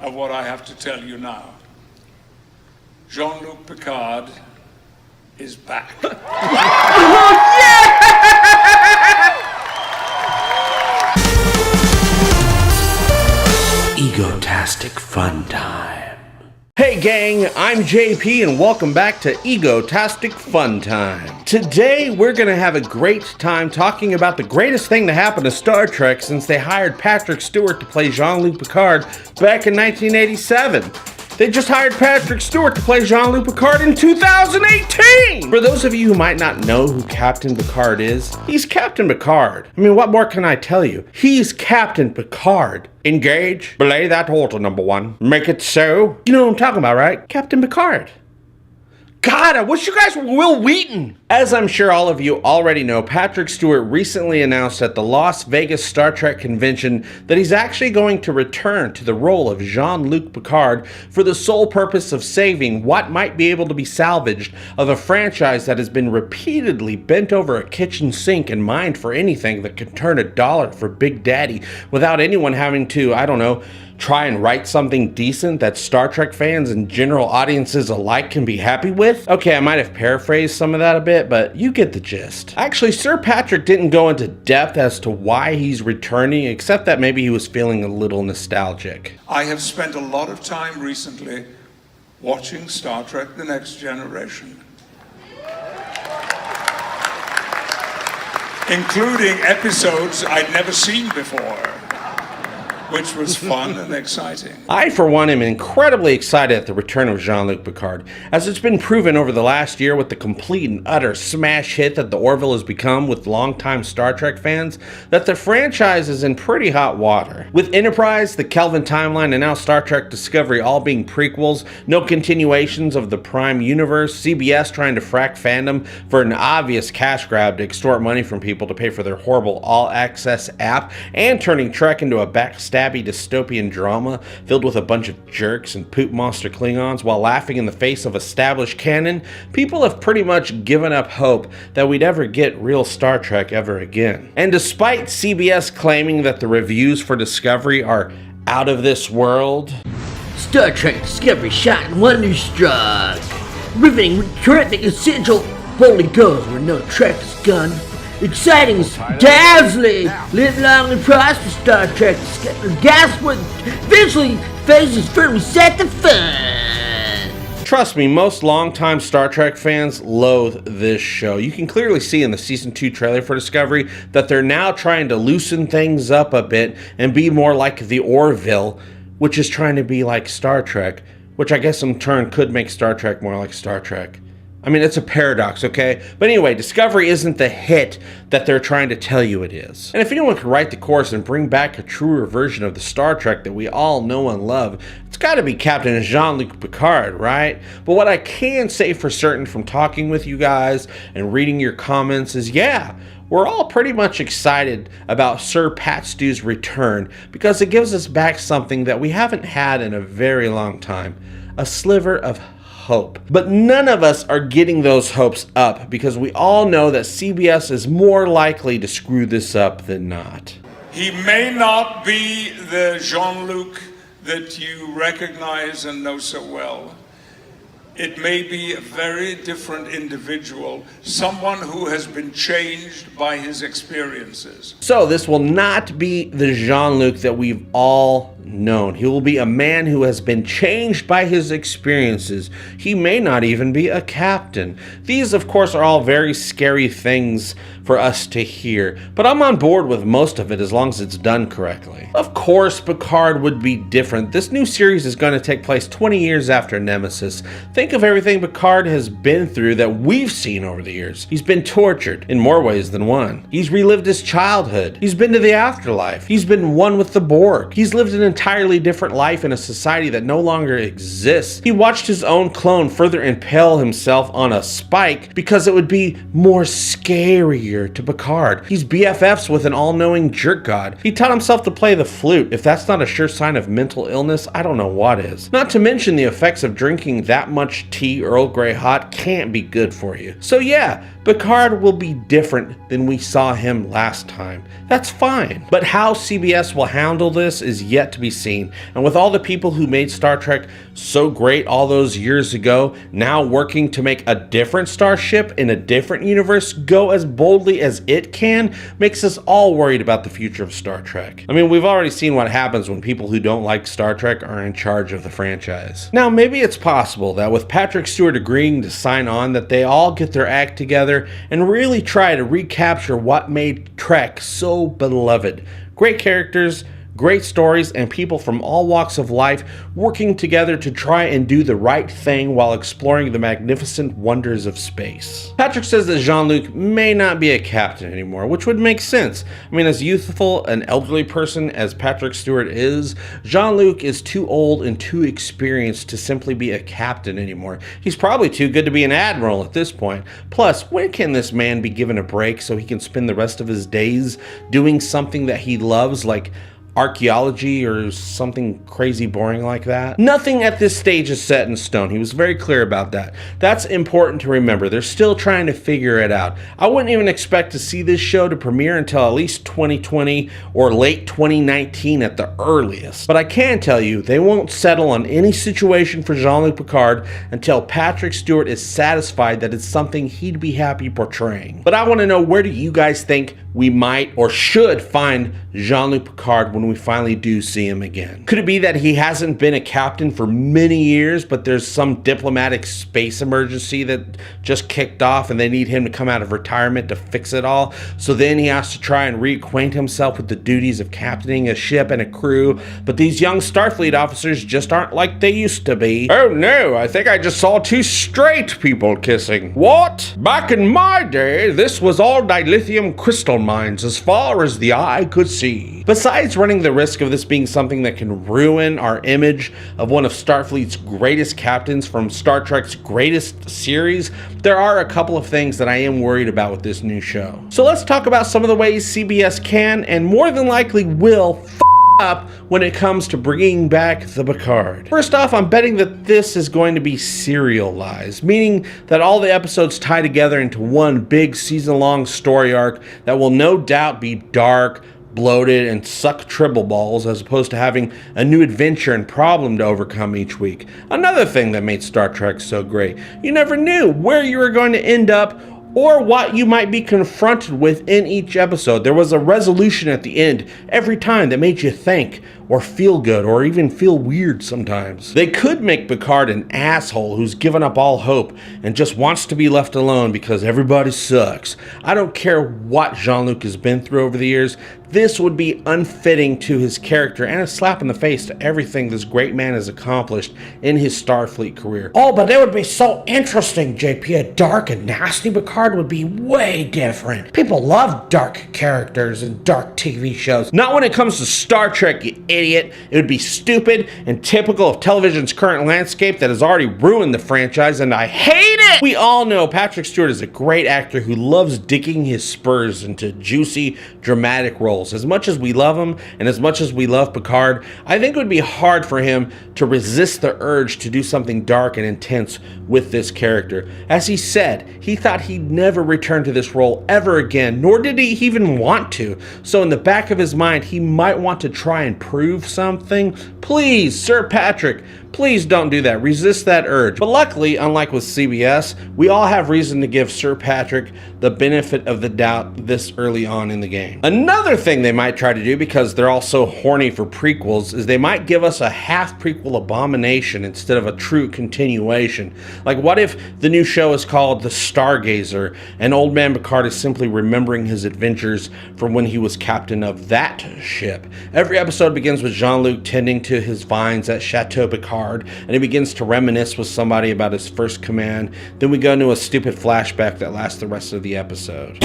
of what I have to tell you now. Jean-Luc Picard is back. Egotastic FunTime. Hey gang, I'm JP and welcome back to Egotastic FunTime. Today we're gonna have a great time talking about the greatest thing to happen to Star Trek since they hired Patrick Stewart to play Jean-Luc Picard back in 1987. They just hired Patrick Stewart to play Jean-Luc Picard in 2018! For those of you who might not know who Captain Picard is, he's Captain Picard. I mean, what more can I tell you? He's Captain Picard. Engage, belay that order, number one. Make it so. You know what I'm talking about, right? Captain Picard. God, I wish you guys were Will Wheaton! As I'm sure all of you already know, Patrick Stewart recently announced at the Las Vegas Star Trek convention that he's actually going to return to the role of Jean-Luc Picard for the sole purpose of saving what might be able to be salvaged of a franchise that has been repeatedly bent over a kitchen sink and mined for anything that could turn $1 for Big Daddy without anyone having to, I don't know, try and write something decent that Star Trek fans and general audiences alike can be happy with? Okay, I might have paraphrased some of that a bit, but you get the gist. Actually, Sir Patrick didn't go into depth as to why he's returning, except that maybe he was feeling a little nostalgic. I have spent a lot of time recently watching Star Trek: The Next Generation, including episodes I'd never seen before, which was fun and exciting. I, for one, am incredibly excited at the return of Jean-Luc Picard, as it's been proven over the last year with the complete and utter smash hit that the Orville has become with longtime Star Trek fans, that the franchise is in pretty hot water. With Enterprise, the Kelvin timeline, and now Star Trek Discovery all being prequels, no continuations of the Prime universe, CBS trying to frack Fandom for an obvious cash grab to extort money from people to pay for their horrible all-access app, and turning Trek into a backstabby dystopian drama filled with a bunch of jerks and poop monster Klingons while laughing in the face of established canon, people have pretty much given up hope that we'd ever get real Star Trek ever again. And despite CBS claiming that the reviews for Discovery are out of this world, Star Trek Discovery shot in wonderstruck. Riveting, terrific, essential, boldly goes where no Trek is gone. Exciting, dazzling, live long and prosper, Star Trek. Gasp when eventually phases firmly set the fun. Trust me, most longtime Star Trek fans loathe this show. You can clearly see in the Season 2 trailer for Discovery that they're now trying to loosen things up a bit and be more like the Orville, which is trying to be like Star Trek, which I guess in turn could make Star Trek more like Star Trek. I mean, it's a paradox, okay? But anyway, Discovery isn't the hit that they're trying to tell you it is. And if anyone could write the course and bring back a truer version of the Star Trek that we all know and love, it's gotta be Captain Jean-Luc Picard, right? But what I can say for certain from talking with you guys and reading your comments is, yeah, we're all pretty much excited about Sir Pat Stew's return because it gives us back something that we haven't had in a very long time, a sliver of hope. But none of us are getting those hopes up because we all know that CBS is more likely to screw this up than not. He may not be the Jean-Luc that you recognize and know so well. It may be a very different individual, someone who has been changed by his experiences. So this will not be the Jean-Luc that we've all known. He will be a man who has been changed by his experiences. He may not even be a captain. These, of course, are all very scary things for us to hear, but I'm on board with most of it as long as it's done correctly. Of course, Picard would be different. This new series is going to take place 20 years after Nemesis. Think of everything Picard has been through that we've seen over the years. He's been tortured in more ways than one. He's relived his childhood. He's been to the afterlife. He's been one with the Borg. He's lived an entirely different life in a society that no longer exists. He watched his own clone further impale himself on a spike because it would be more scarier to Picard. He's BFFs with an all-knowing jerk god. He taught himself to play the flute. If that's not a sure sign of mental illness, I don't know what is. Not to mention the effects of drinking that much tea Earl Grey hot can't be good for you. So yeah, Picard will be different than we saw him last time. That's fine. But how CBS will handle this is yet to be seen. And with all the people who made Star Trek so great all those years ago, now working to make a different starship in a different universe go as boldly as it can, makes us all worried about the future of Star Trek. I mean, we've already seen what happens when people who don't like Star Trek are in charge of the franchise. Now, maybe it's possible that with Patrick Stewart agreeing to sign on, that they all get their act together and really try to recapture what made Trek so beloved. Great characters, great stories, and people from all walks of life working together to try and do the right thing while exploring the magnificent wonders of space. Patrick says that Jean-Luc may not be a captain anymore, which would make sense. I mean, as youthful and elderly person as Patrick Stewart is, Jean-Luc is too old and too experienced to simply be a captain anymore. He's probably too good to be an admiral at this point. Plus, when can this man be given a break so he can spend the rest of his days doing something that he loves, like archaeology or something crazy boring like that? Nothing at this stage is set in stone. He was very clear about that. That's important to remember. They're still trying to figure it out. I wouldn't even expect to see this show to premiere until at least 2020 or late 2019 at the earliest. But I can tell you, they won't settle on any situation for Jean-Luc Picard until Patrick Stewart is satisfied that it's something he'd be happy portraying. But I want to know, where do you guys think we might or should find Jean-Luc Picard when we finally do see him again? Could it be that he hasn't been a captain for many years, but there's some diplomatic space emergency that just kicked off and they need him to come out of retirement to fix it all? So then he has to try and reacquaint himself with the duties of captaining a ship and a crew, but these young Starfleet officers just aren't like they used to be. Oh no, I think I just saw two straight people kissing. What? Back in my day, this was all dilithium crystal mines as far as the eye could see. Besides running the risk of this being something that can ruin our image of one of Starfleet's greatest captains from Star Trek's greatest series, there are a couple of things that I am worried about with this new show. So let's talk about some of the ways CBS can and more than likely will up when it comes to bringing back the Picard. First off, I'm betting that this is going to be serialized, meaning that all the episodes tie together into one big season-long story arc that will no doubt be dark, bloated, and suck tribble balls, as opposed to having a new adventure and problem to overcome each week. Another thing that made Star Trek so great, you never knew where you were going to end up or what you might be confronted with in each episode. There was a resolution at the end every time that made you think or feel good or even feel weird sometimes. They could make Picard an asshole who's given up all hope and just wants to be left alone because everybody sucks. I don't care what Jean-Luc has been through over the years. This would be unfitting to his character and a slap in the face to everything this great man has accomplished in his Starfleet career. Oh, but it would be so interesting, JP. A dark and nasty Picard would be way different. People love dark characters and dark TV shows. Not when it comes to Star Trek, you idiot. It would be stupid and typical of television's current landscape that has already ruined the franchise, and I hate it! We all know Patrick Stewart is a great actor who loves digging his spurs into juicy, dramatic roles. As much as we love him and as much as we love Picard, I think it would be hard for him to resist the urge to do something dark and intense with this character. As he said, he thought he'd never return to this role ever again, nor did he even want to. So in the back of his mind, he might want to try and prove something. Please, Sir Patrick, please don't do that. Resist that urge. But luckily, unlike with CBS, we all have reason to give Sir Patrick the benefit of the doubt this early on in the game. Another thing they might try to do, because they're all so horny for prequels, is they might give us a half prequel abomination instead of a true continuation. Like, what if the new show is called The Stargazer and Old Man Picard is simply remembering his adventures from when he was captain of that ship? Every episode begins with Jean-Luc tending to his vines at Chateau Picard, and he begins to reminisce with somebody about his first command. Then we go into a stupid flashback that lasts the rest of the episode.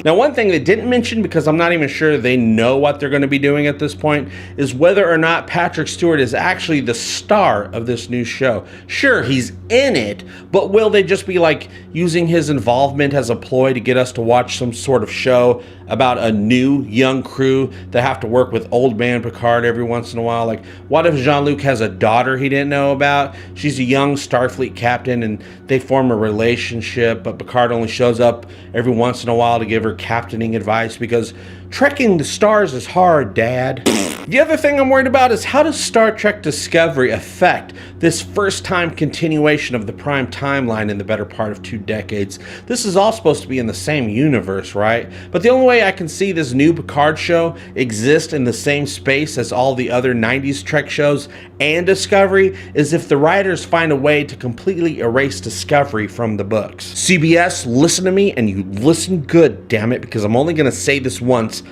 Now, one thing they didn't mention, because I'm not even sure they know what they're going to be doing at this point, is whether or not Patrick Stewart is actually the star of this new show. Sure, he's in it, but will they just be like using his involvement as a ploy to get us to watch some sort of show about a new young crew that have to work with Old Man Picard every once in a while? Like, what if Jean-Luc has a daughter he didn't didn't know about. She's a young Starfleet captain, and they form a relationship, but Picard only shows up every once in a while to give her captaining advice because trekking the stars is hard, Dad. The other thing I'm worried about is how does Star Trek Discovery affect this first-time continuation of the Prime timeline in the better part of 2 decades? This is all supposed to be in the same universe, right? But the only way I can see this new Picard show exist in the same space as all the other 90s Trek shows and Discovery is if the writers find a way to completely erase Discovery from the books. CBS, listen to me, and you listen good, damn it, because I'm only going to say this once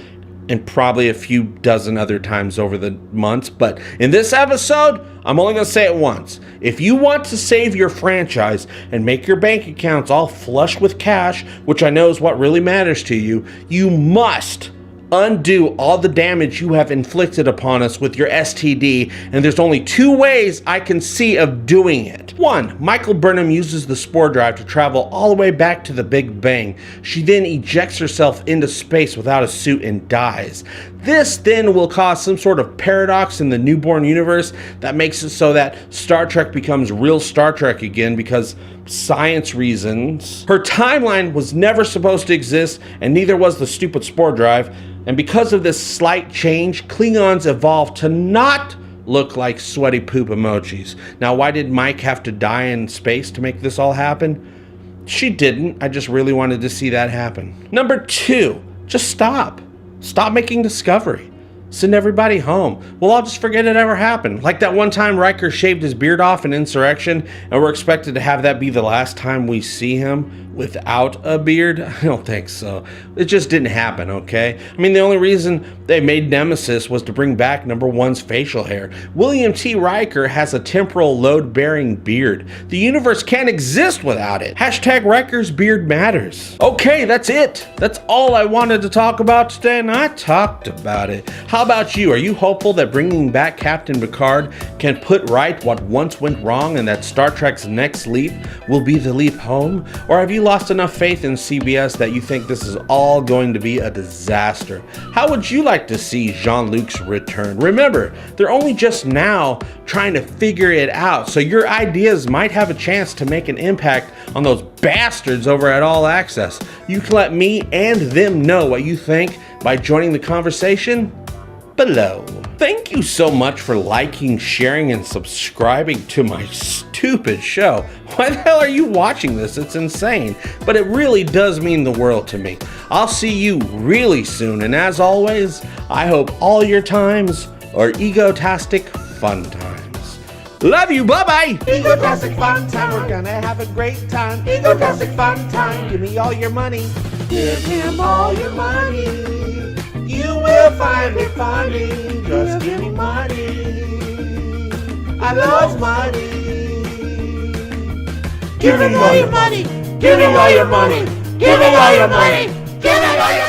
and probably a few dozen other times over the months, but in this episode, I'm only going to say it once. If you want to save your franchise and make your bank accounts all flush with cash, which I know is what really matters to you, you must undo all the damage you have inflicted upon us with your STD, and there's only 2 ways I can see of doing it. 1, Michael Burnham uses the spore drive to travel all the way back to the Big Bang. She then ejects herself into space without a suit and dies. This then will cause some sort of paradox in the newborn universe that makes it so that Star Trek becomes real Star Trek again because science reasons. Her timeline was never supposed to exist, and neither was the stupid spore drive. And because of this slight change, Klingons evolved to not look like sweaty poop emojis. Now, why did Mike have to die in space to make this all happen? She didn't. I just really wanted to see that happen. Number 2, just stop. Stop making Discovery. Send everybody home. We'll all just forget it ever happened. Like that one time Riker shaved his beard off in Insurrection, and we're expected to have that be the last time we see him without a beard? I don't think so. It just didn't happen, okay? I mean, the only reason they made Nemesis was to bring back number 1's facial hair. William T. Riker has a temporal load-bearing beard. The universe can't exist without it. Hashtag Riker's beard matters. Okay, that's it. That's all I wanted to talk about today, and I talked about it. How about you? Are you hopeful that bringing back Captain Picard can put right what once went wrong and that Star Trek's next leap will be the leap home? Or have you lost enough faith in CBS that you think this is all going to be a disaster? How would you like to see Jean-Luc's return? Remember, they're only just now trying to figure it out, so your ideas might have a chance to make an impact on those bastards over at All Access. You can let me and them know what you think by joining the conversation below. Thank you so much for liking, sharing, and subscribing to my stupid show. Why the hell are you watching this? It's insane. But it really does mean the world to me. I'll see you really soon, and as always, I hope all your times are egotastic fun times. Love you, bye-bye! Egotastic fun time, we're gonna have a great time. Egotastic fun time, give me all your money. Give him all your money. You will find it funny. Just give me money. I love money. Give me all your money. Give me all your money. Give me all your money. Give me all your money.